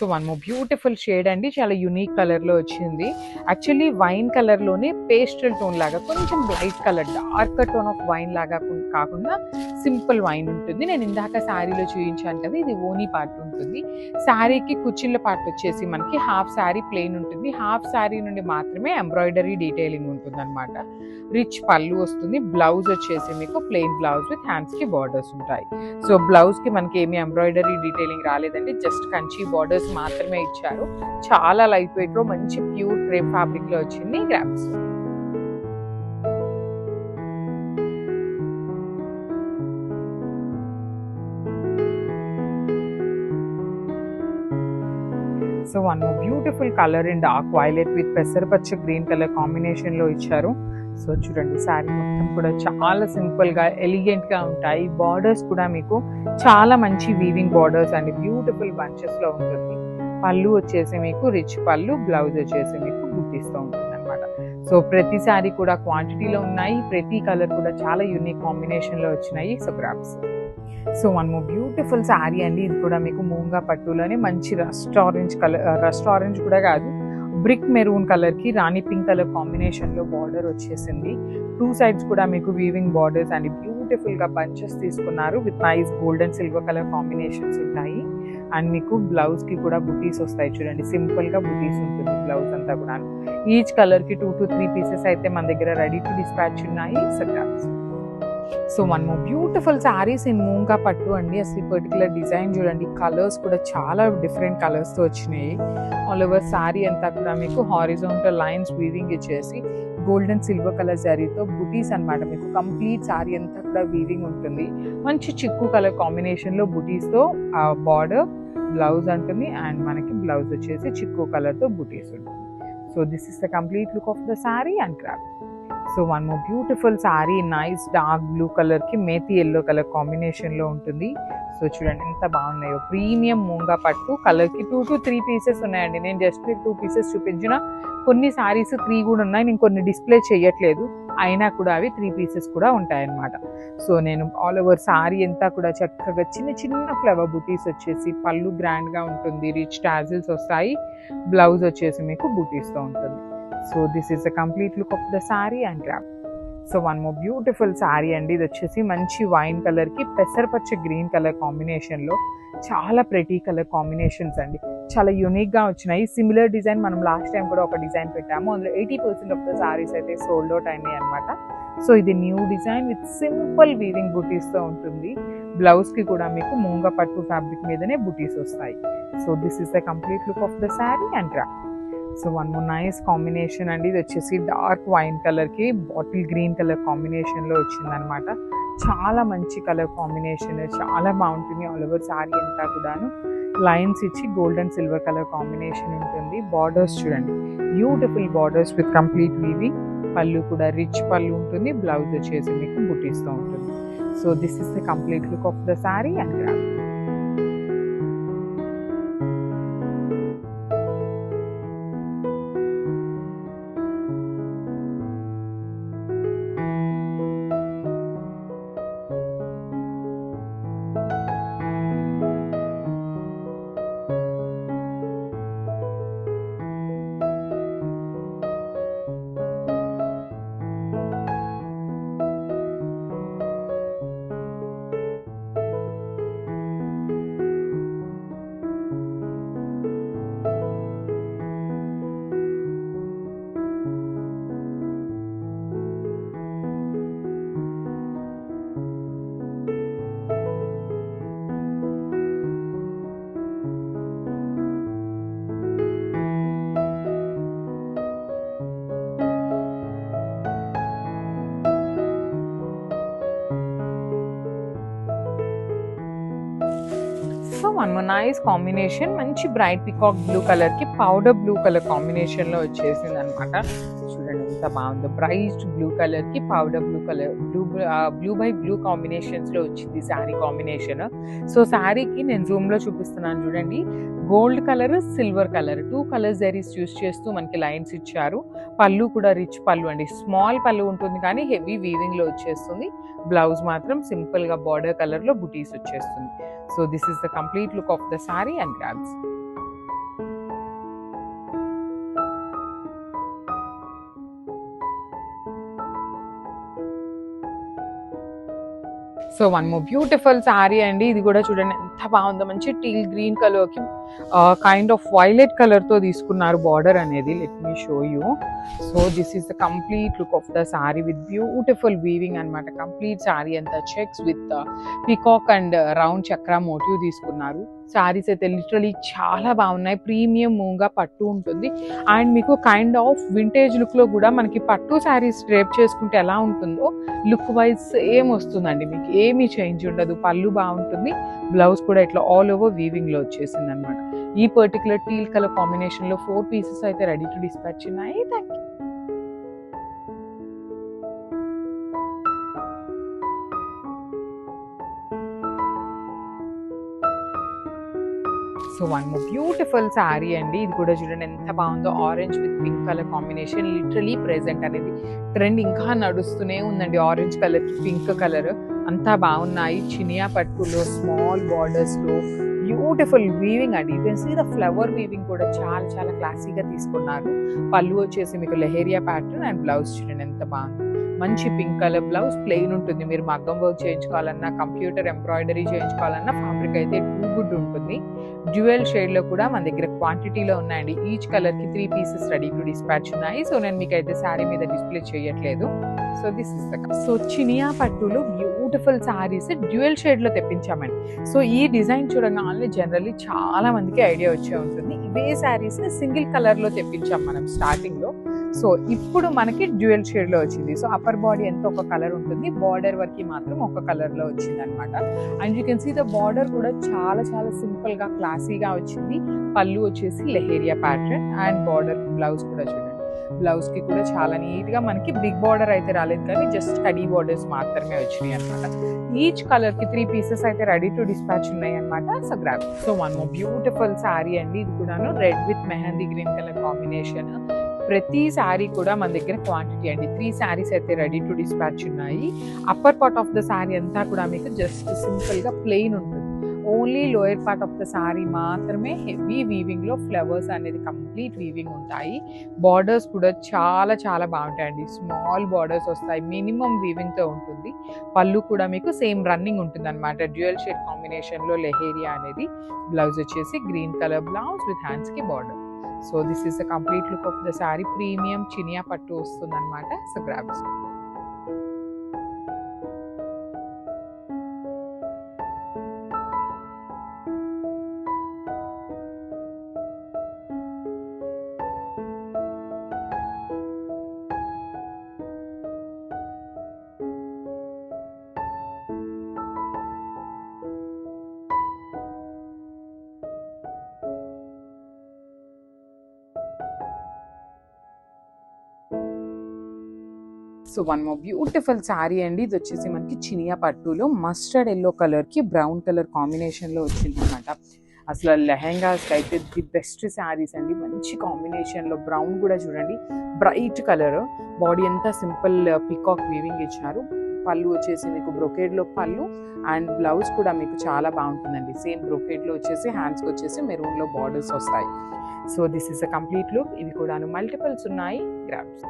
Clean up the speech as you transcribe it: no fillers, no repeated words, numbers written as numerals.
So one more beautiful shade అండి, చాలా unique కలర్లో వచ్చింది. యాక్చువల్లీ వైన్ కలర్లోనే పేస్టల్ టోన్ లాగా కొంచెం light colour dark tone of wine లాగా కాకుండా సింపుల్ వైన్ ఉంటుంది. నేను ఇందాక శారీలో చూపించాను కదా, ఇది ఓనీ పార్ట్ ఉంటుంది. శారీకి కుచ్చిళ్ళ పార్ట్ వచ్చేసి మనకి హాఫ్ శారీ ప్లెయిన్ ఉంటుంది. హాఫ్ శారీ నుండి మాత్రమే ఎంబ్రాయిడరీ డీటెయిలింగ్ ఉంటుంది అనమాట. రిచ్ పళ్ళు వస్తుంది. బ్లౌజ్ వచ్చేసి మీకు ప్లెయిన్ బ్లౌజ్ విత్ హ్యాండ్స్కి బార్డర్స్ ఉంటాయి. సో బ్లౌజ్కి మనకి ఏమి ఎంబ్రాయిడరీ డీటెయిలింగ్ రాలేదండి, జస్ట్ కంచి బార్డర్స్ మాత్రమే ఇచ్చారు. చాలా లైట్ వెయిట్లో మంచి ప్యూర్ క్రేప్ ఫ్యాబ్రిక్లో వచ్చింది. Grams so one beautiful colour in dark violet with పెసరపచ్చ గ్రీన్ కలర్ కాంబినేషన్లో ఇచ్చారు. సో చూడండి, శారీ మొత్తం కూడా చాలా సింపుల్గా ఎలిగెంట్గా ఉంటాయి. బార్డర్స్ కూడా మీకు చాలా మంచి వీవింగ్ బార్డర్స్ అండి, బ్యూటిఫుల్ బంచెస్లో ఉంటుంది. పళ్ళు వచ్చేసి మీకు రిచ్ పళ్ళు, బ్లౌజ్ వచ్చేసి మీకు బుట్టిస్తూ ఉంటుంది అనమాట. సో ప్రతి శారీ కూడా క్వాంటిటీలో ఉన్నాయి. ప్రతి కలర్ కూడా చాలా యూనిక్ కాంబినేషన్లో వచ్చినాయి. So grabs so one more beautiful sari అండి, ఇది కూడా మీకు మూంగా పట్టులోనే మంచి rust orange colour, rust orange కూడా కాదు, బ్రిక్ మెరూన్ కలర్కి రాణి పింక్ కలర్ కాంబినేషన్లో బార్డర్ వచ్చేసింది. టూ సైడ్స్ కూడా మీకు వీవింగ్ బార్డర్స్ అండ్ బ్యూటిఫుల్గా బంచెస్ తీసుకున్నారు with nice gold and silver colour combinations ఉంటాయి. అండ్ మీకు బ్లౌజ్కి కూడా బుటీస్ వస్తాయి. చూడండి, సింపుల్గా బుటీస్ ఉంటుంది బ్లౌజ్ అంతా కూడా. ఈచ్ కలర్కి 2 to 3 పీసెస్ అయితే మన దగ్గర రెడీ టు డిస్పాచ్ ఉన్నాయి. So one more beautiful sarees in moonga పట్టు అండి. అసలు పర్టికులర్ డిజైన్ చూడండి, కలర్స్ కూడా చాలా డిఫరెంట్ కలర్స్తో వచ్చినాయి. ఆల్ ఓవర్ శారీ అంతా కూడా మీకు హారిజాంటల్ లైన్స్ వీవింగ్ ఇచ్చేసి గోల్డ్ అండ్ సిల్వర్ కలర్ శారీతో బుటీస్ అనమాట. మీకు కంప్లీట్ శారీ అంతా కూడా వీవింగ్ ఉంటుంది. మంచి చిక్కు కలర్ కాంబినేషన్లో బుటీస్తో బార్డర్, బ్లౌజ్ ఉంటుంది. అండ్ మనకి బ్లౌజ్ వచ్చేసి చిక్కు కలర్తో బుటీస్ ఉంటుంది. So this is the complete look of the saree and craft. So one more beautiful sari, nice dark blue కలర్కి మేతి ఎల్లో కలర్ కాంబినేషన్లో ఉంటుంది. సో చూడండి ఎంత బాగున్నాయో, ప్రీమియం మూంగా పట్టు. కలర్కి 2 to 3 పీసెస్ ఉన్నాయండి. నేను జస్ట్ 2 పీసెస్ చూపించిన, కొన్ని శారీస్ 3 కూడా ఉన్నాయి. నేను కొన్ని డిస్ప్లే చేయట్లేదు, అయినా కూడా అవి 3 పీసెస్ కూడా ఉంటాయన్నమాట. సో నేను ఆల్ ఓవర్ శారీ అంతా కూడా చక్కగా చిన్న చిన్న ఫ్లవర్ బుటీస్ వచ్చేసి, పళ్ళు గ్రాండ్గా ఉంటుంది, రిచ్ టాజిల్స్ వస్తాయి, బ్లౌజ్ వచ్చేసి మీకు బుటీస్తో ఉంటుంది. So this is the complete look of the saree and craft. So one more beautiful sari అండి, ఇది వచ్చేసి మంచి వైన్ కలర్కి పెసరపచ్చ గ్రీన్ కలర్ కాంబినేషన్లో చాలా ప్రెటీ కలర్ కాంబినేషన్స్ అండి, చాలా యూనిక్గా వచ్చినాయి. సిమిలర్ డిజైన్ మనం లాస్ట్ టైం కూడా ఒక డిజైన్ పెట్టాము, అందులో 80% ఆఫ్ ద శారీస్ అయితే సోల్డ్ అవుట్ అయినాయి అనమాట. సో ఇది new design with simple weaving బుటీస్తో ఉంటుంది. బ్లౌజ్కి కూడా మీకు మూంగా పట్టు ఫ్యాబ్రిక్ మీదనే బుటీస్ వస్తాయి. So this is the complete look of the saree and craft. So one more nice combination అండి, ఇది వచ్చేసి డార్క్ వైన్ కలర్కి బాటిల్ గ్రీన్ కలర్ కాంబినేషన్లో వచ్చిందనమాట. చాలా మంచి కలర్ కాంబినేషన్, చాలా బాగుంటుంది. ఆల్ ఓవర్ శారీ అంతా కూడాను లైన్స్ ఇచ్చి gold and silver colour combination ఉంటుంది. బార్డర్స్ చూడండి, beautiful borders with complete weaving. పళ్ళు కూడా రిచ్ పళ్ళు ఉంటుంది, బ్లౌజ్ వచ్చేసి మీకు బుటీస్తో ఉంటుంది. So this is the complete look of the saree and craft. So one more nice combination, మంచి బ్రైట్ పికాక్ బ్లూ కలర్కి పౌడర్ బ్లూ కలర్ కాంబినేషన్లో వచ్చేసింది అనమాట. చూడండి ఎంత బాగుందో, బ్రైట్ బ్లూ కలర్కి powder blue colour, blue by blue కాంబినేషన్స్లో వచ్చింది శారీ కాంబినేషన్. సో శారీకి నేను జూమ్లో చూపిస్తున్నాను చూడండి, gold colour, silver colour, 2 colours zaris use చేస్తూ మనకి లైన్స్ ఇచ్చారు. పళ్ళు కూడా రిచ్ పళ్ళు అండి, స్మాల్ పళ్ళు ఉంటుంది కానీ హెవీ వీవింగ్లో వచ్చేస్తుంది. బ్లౌజ్ మాత్రం సింపుల్గా బార్డర్ కలర్లో బుటీస్ వచ్చేస్తుంది. So this is the complete look of the saree and grabs. So one more beautiful sari అండి. ఇది కూడా చూడండి ఎంత బాగుందో, మంచి టీల్ గ్రీన్ కలర్కి కైండ్ ఆఫ్ వైలెట్ కలర్తో తీసుకున్నారు బార్డర్ అనేది. Let me show you. So this is the complete look of the sari with beautiful weaving అనమాట. కంప్లీట్ శారీ అంతా checks with peacock and round చక్ర మోటివ్ తీసుకున్నారు. శారీస్ అయితే లిటరలీ చాలా బాగున్నాయి. ప్రీమియం మూంగా పట్టు ఉంటుంది అండ్ మీకు కైండ్ ఆఫ్ వింటేజ్ లుక్లో కూడా మనకి పట్టు శారీస్ డ్రేప్ చేసుకుంటే ఎలా ఉంటుందో లుక్ వైజ్ సేమ్ వస్తుందండి. మీకు ఏమీ చేంజ్ ఉండదు. పళ్ళు బాగుంటుంది, బ్లౌజ్ కూడా ఇట్లా ఆల్ ఓవర్ వీవింగ్లో వచ్చేసింది అనమాట. ఈ పర్టికులర్ టీల్ కలర్ కాంబినేషన్లో 4 పీసెస్ అయితే రెడీ టు డిస్పాచ్ ఉన్నాయి. Thank you. So one more beautiful sari అండి. ఇది కూడా చూడండి ఎంత బాగుందో. Orange with pink colour combination. Literally present అనేది ట్రెండ్ ఇంకా నడుస్తూనే ఉందండి. ఆరెంజ్ కలర్ పింక్ కలర్ అంతా బాగున్నాయి. చినియా పట్టులో స్మాల్ బార్డర్స్లో బ్యూటిఫుల్ వీవింగ్ అండి. You can see the flower weaving కూడా చాలా చాలా క్లాసీగా తీసుకున్నారు. పళ్ళు వచ్చేసి మీకు లెహేరియా ప్యాటర్న్ అండ్ బ్లౌజ్ చూడండి ఎంత బాగుంది. మంచి పింక్ కలర్ బ్లౌజ్, ప్లెయిన్ ఉంటుంది. మీరు మగ్గం వర్క్ చేయించుకోవాలన్నా, కంప్యూటర్ ఎంబ్రాయిడరీ చేయించుకోవాలన్నా ఫ్యాబ్రిక్ అయితే టూ గుడ్ ఉంటుంది. డ్యూయల్ షేడ్లో కూడా మన దగ్గర క్వాంటిటీలో ఉన్నాయండి. ఈచ్ కలర్కి 3 పీసెస్ రెడీ టు డిస్పాచ్ ఉన్నాయి. సో నేను మీకు అయితే శారీ మీద డిస్ప్లే చేయట్లేదు. So this is the so Chiniya పట్టులో బ్యూటిఫుల్ శారీస్ డ్యూయల్ షేడ్లో తెప్పించామండి. సో ఈ డిజైన్ చూడగానే జనరల్లీ చాలా మందికి ఐడియా వచ్చే ఉంటుంది. ఇవే శారీస్ని సింగిల్ కలర్లో తెప్పించాం మనం స్టార్టింగ్లో. సో ఇప్పుడు మనకి డ్యూయల్ షేడ్లో వచ్చింది. సో అప్పర్ బాడీ ఎంత ఒక కలర్ ఉంటుంది, బార్డర్ వరకు మాత్రం ఒక కలర్లో వచ్చింది అనమాట. And you can see the border కూడా చాలా చాలా సింపుల్గా క్లాసీగా వచ్చింది. పళ్ళు వచ్చేసి lehariya pattern and border blouse కూడా చూడండి. బ్లౌజ్కి కూడా చాలా నీట్గా మనకి బిగ్ బార్డర్ అయితే రాలేదు, కానీ జస్ట్ కడీ బార్డర్స్ మాత్రమే వచ్చినాయి అనమాట. ఈచ్ కలర్కి 3 పీసెస్ అయితే రెడీ టు డిస్పాచ్ ఉన్నాయి అనమాట. So grab. So one more beautiful sari అండి. ఇది కూడాను red with mehndi green colour combination. ప్రతి శారీ కూడా మన దగ్గర క్వాంటిటీ అండి. 3 శారీస్ అయితే రెడీ టు డిస్పాచ్ ఉన్నాయి. Upper part of the sari అంతా కూడా మీకు జస్ట్ సింపుల్గా ప్లెయిన్ ఉంటుంది. Only lower part of the sari మాత్రమే హెవీ వీవింగ్లో ఫ్లవర్స్ అనేది కంప్లీట్ వీవింగ్ ఉంటాయి. బార్డర్స్ కూడా చాలా చాలా బాగుంటాయండి. స్మాల్ బార్డర్స్ వస్తాయి, మినిమం వీవింగ్తో ఉంటుంది. పళ్ళు కూడా మీకు సేమ్ రన్నింగ్ ఉంటుంది అనమాట. డ్యూయల్ షేడ్ కాంబినేషన్లో లెహేరియా అనేది. బ్లౌజ్ వచ్చేసి గ్రీన్ కలర్ బ్లౌజ్ విత్ హ్యాండ్స్కి border. So this is the complete look of the sari. Premium Chiniya పట్టు వస్తుంది అనమాట. So grabs. So one more beautiful sari అండి. ఇది వచ్చేసి మనకి చినియా పట్టులో మస్టర్డ్ ఎల్లో కలర్కి బ్రౌన్ కలర్ కాంబినేషన్లో వచ్చింది అనమాట. అసలు లెహెంగాస్కి అయితే ది బెస్ట్ శారీస్ అండి. మంచి కాంబినేషన్లో బ్రౌన్ కూడా చూడండి బ్రైట్ కలర్. బాడీ అంతా సింపుల్ పీకాక్ వీవింగ్ ఇచ్చారు. పళ్ళు వచ్చేసి మీకు బ్రొకేడ్లో పళ్ళు అండ్ బ్లౌజ్ కూడా మీకు చాలా బాగుంటుందండి. సేమ్ బ్రొకేడ్లో వచ్చేసి హ్యాండ్స్కి వచ్చేసి మెరూన్లో బార్డర్స్ వస్తాయి. So this is a complete look. ఇవి కూడా మల్టిపుల్స్ ఉన్నాయి. గ్రాబ్స్.